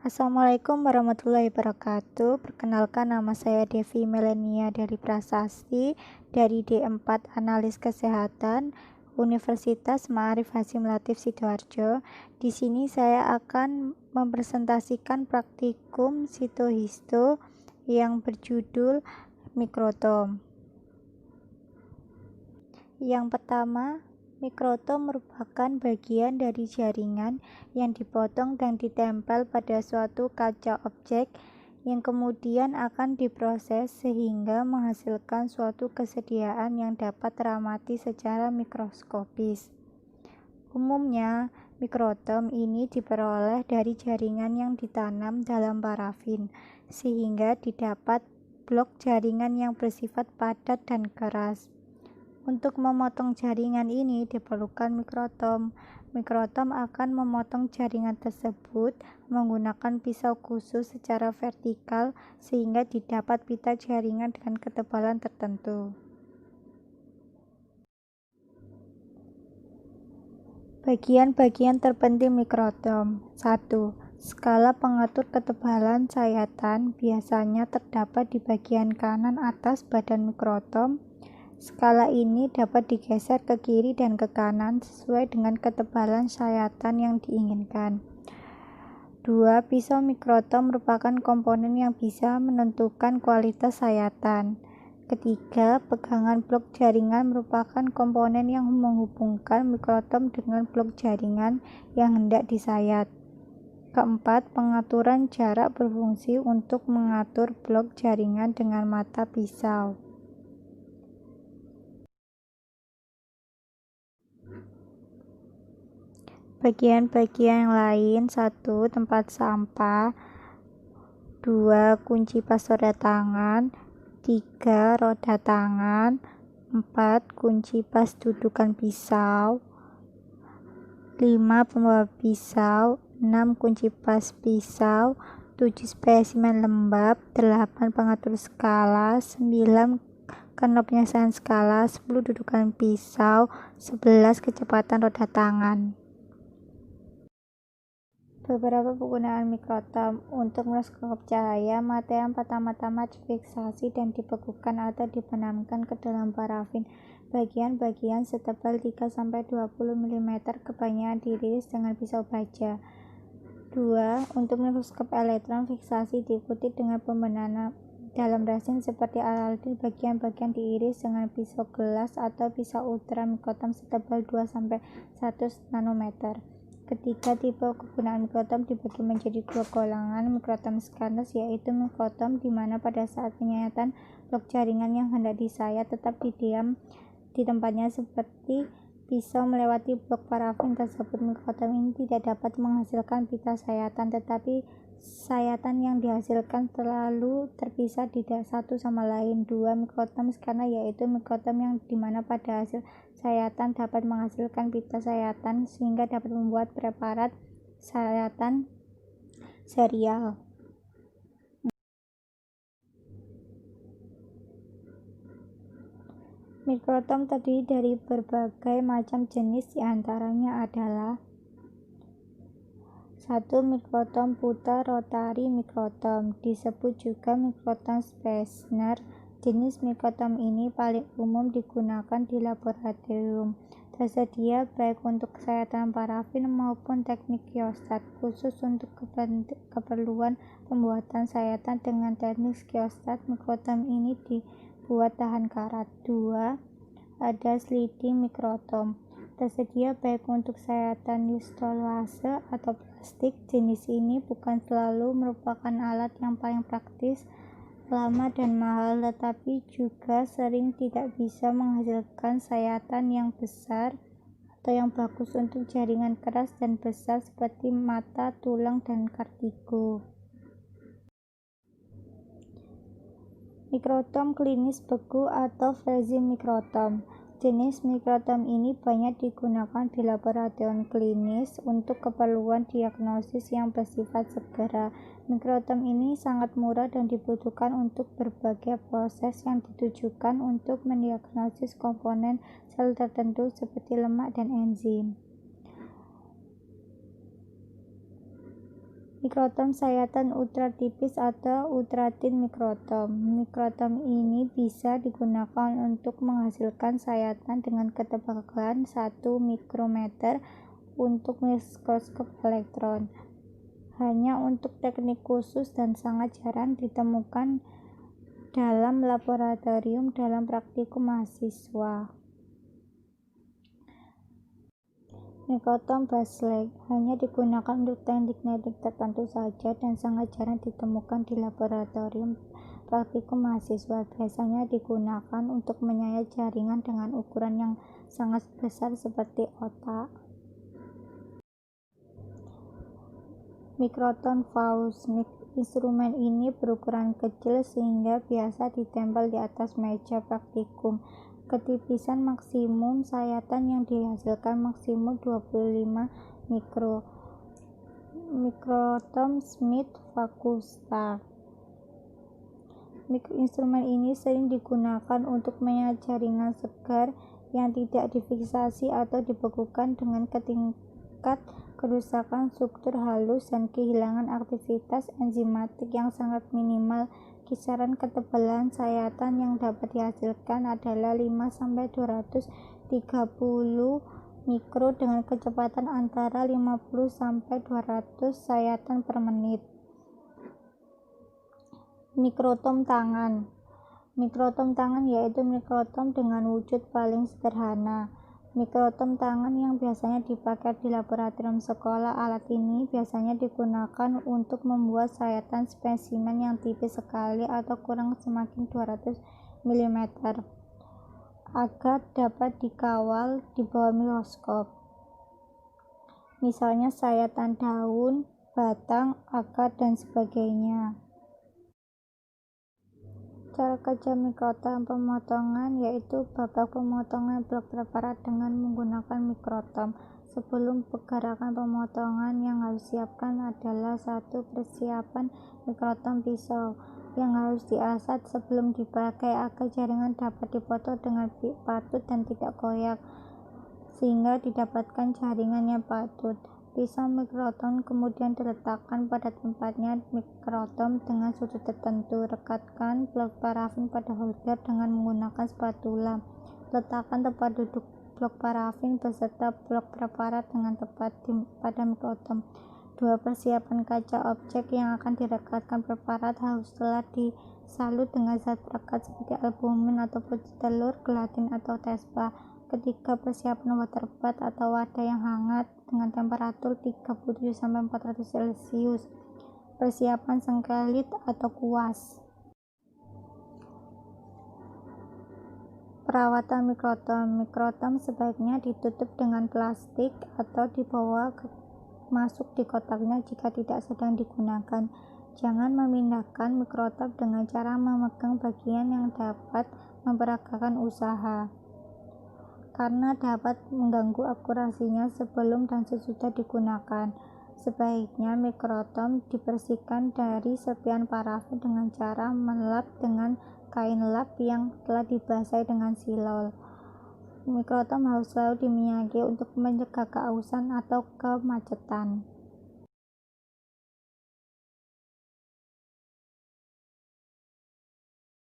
Assalamualaikum warahmatullahi wabarakatuh. Perkenalkan, nama saya Devi Melenia dari Prasasti dari D4 Analis Kesehatan Universitas Ma'arif Hasyim Latif Sidoarjo. Di sini saya akan mempresentasikan praktikum sitohisto yang berjudul mikrotom. Yang pertama, mikrotom merupakan bagian dari jaringan yang dipotong dan ditempel pada suatu kaca objek yang kemudian akan diproses sehingga menghasilkan suatu kesediaan yang dapat teramati secara mikroskopis. Umumnya, mikrotom ini diperoleh dari jaringan yang ditanam dalam parafin, sehingga didapat blok jaringan yang bersifat padat dan keras. Untuk memotong jaringan ini diperlukan mikrotom. Mikrotom akan memotong jaringan tersebut menggunakan pisau khusus secara vertikal sehingga didapat pita jaringan dengan ketebalan tertentu. Bagian-bagian terpenting mikrotom. 1. Skala pengatur ketebalan sayatan biasanya terdapat di bagian kanan atas badan mikrotom. Skala ini dapat digeser ke kiri dan ke kanan sesuai dengan ketebalan sayatan yang diinginkan. 2. Pisau mikrotom merupakan komponen yang bisa menentukan kualitas sayatan. Ketiga, pegangan blok jaringan merupakan komponen yang menghubungkan mikrotom dengan blok jaringan yang hendak disayat. Keempat, pengaturan jarak berfungsi untuk mengatur blok jaringan dengan mata pisau. Bagian-bagian lain: 1. Tempat sampah. 2. Kunci pas roda tangan. 3. Roda tangan. 4. Kunci pas dudukan pisau. 5. Pembawa pisau. 6. Kunci pas pisau. 7. Spesimen lembab. 8. Pengatur skala. 9. Knop penyesuaian skala. 10. Dudukan pisau. 11. Kecepatan roda tangan. Beberapa penggunaan mikrotom. Untuk mikroskop cahaya, materi yang pertama-tama difiksasi dan dibekukan atau dibenamkan ke dalam parafin. Bagian-bagian setebal 3-20 mm kebanyakan diiris dengan pisau baja. 2. Untuk mikroskop elektron, fiksasi diikuti dengan pembenangan dalam resin seperti aldin. Bagian-bagian diiris dengan pisau gelas atau pisau ultra mikrotom setebal 2-1 nanometer. Ketiga, tipe kegunaan mikrotom dibagi menjadi dua golongan mikrotom scanners, yaitu mikrotom di mana pada saat penyayatan blok jaringan yang hendak disayat tetap didiam di tempatnya seperti pisau melewati blok parafin tersebut. Mikrotom ini tidak dapat menghasilkan pita sayatan, tetapi sayatan yang dihasilkan terlalu terpisah tidak satu sama lain. 2. Mikrotom scanner yaitu mikrotom yang dimana pada hasil sayatan dapat menghasilkan pita sayatan sehingga dapat membuat preparat sayatan serial. Mikrotom terdiri dari berbagai macam jenis, diantaranya adalah 1. Mikrotom putar rotari mikrotom, disebut juga mikrotom Spessner. Jenis mikrotom ini paling umum digunakan di laboratorium. Tersedia baik untuk sayatan parafin maupun teknik kiostat, khusus untuk keperluan pembuatan sayatan dengan teknik kiostat. Mikrotom ini dibuat tahan karat. 2. Ada sliding mikrotom. Tersedia baik untuk sayatan stolase atau plastik. Jenis ini bukan selalu merupakan alat yang paling praktis, lama dan mahal, tetapi juga sering tidak bisa menghasilkan sayatan yang besar atau yang bagus untuk jaringan keras dan besar seperti mata, tulang, dan kartigo. Mikrotom klinis beku atau fuzzy mikrotom. Jenis mikrotom ini banyak digunakan di laboratorium klinis untuk keperluan diagnosis yang bersifat segera. Mikrotom ini sangat murah dan dibutuhkan untuk berbagai proses yang ditujukan untuk mendiagnosis komponen sel tertentu seperti lemak dan enzim. Mikrotom sayatan ultratipis atau ultratin mikrotom. Mikrotom ini bisa digunakan untuk menghasilkan sayatan dengan ketebalan 1 mikrometer untuk mikroskop elektron. Hanya untuk teknik khusus dan sangat jarang ditemukan dalam laboratorium dalam praktikum mahasiswa. Mikrotom baselite hanya digunakan untuk teknik-teknik tertentu saja dan sangat jarang ditemukan di laboratorium praktikum mahasiswa. Biasanya digunakan untuk menyayat jaringan dengan ukuran yang sangat besar seperti otak. Mikrotom Faust. Instrumen ini berukuran kecil sehingga biasa ditempel di atas meja praktikum. Ketipisan maksimum sayatan yang dihasilkan maksimum 25 mikro. Mikrotom Smith-Vacuum. Instrumen ini sering digunakan untuk menyayat jaringan segar yang tidak difiksasi atau dibekukan dengan tingkat kerusakan struktur halus dan kehilangan aktivitas enzimatik yang sangat minimal. Kisaran ketebalan sayatan yang dapat dihasilkan adalah 5-230 mikro dengan kecepatan antara 50-200 sayatan per menit. Mikrotom tangan. Mikrotom tangan yaitu mikrotom dengan wujud paling sederhana. Mikrotom tangan yang biasanya dipakai di laboratorium sekolah. Alat ini biasanya digunakan untuk membuat sayatan spesimen yang tipis sekali atau kurang semakin 200 mm agar dapat dikawal di bawah mikroskop. Misalnya sayatan daun, batang, akar, dan sebagainya. Cara kerja mikrotom pemotongan yaitu babak pemotongan blok preparat dengan menggunakan mikrotom. Sebelum pergerakan pemotongan yang harus siapkan adalah 1. Persiapan mikrotom pisau yang harus diasat sebelum dipakai agar jaringan dapat dipotong dengan patut dan tidak koyak sehingga didapatkan jaringan yang patut. Pisau mikrotom kemudian diletakkan pada tempatnya mikrotom dengan sudut tertentu. Rekatkan blok parafin pada holder dengan menggunakan spatula. Letakkan tempat duduk blok parafin beserta blok preparat dengan tepat pada mikrotom. 2. Persiapan kaca objek yang akan direkatkan preparat harus telah disalut dengan zat perekat seperti albumin atau putih telur, gelatin atau tespa. Ketiga, persiapan water bath atau wadah yang hangat dengan temperatur 37-400 Celcius. Persiapan sengkelit atau kuas. Perawatan mikrotom. Mikrotom sebaiknya ditutup dengan plastik atau dibawa masuk di kotaknya jika tidak sedang digunakan. Jangan memindahkan mikrotom dengan cara memegang bagian yang dapat memperagakan usaha, karena dapat mengganggu akurasinya sebelum dan sesudah digunakan. Sebaiknya mikrotom dibersihkan dari serpihan parafin dengan cara melap dengan kain lap yang telah dibasahi dengan silol. Mikrotom harus selalu diminyaki untuk mencegah keausan atau kemacetan.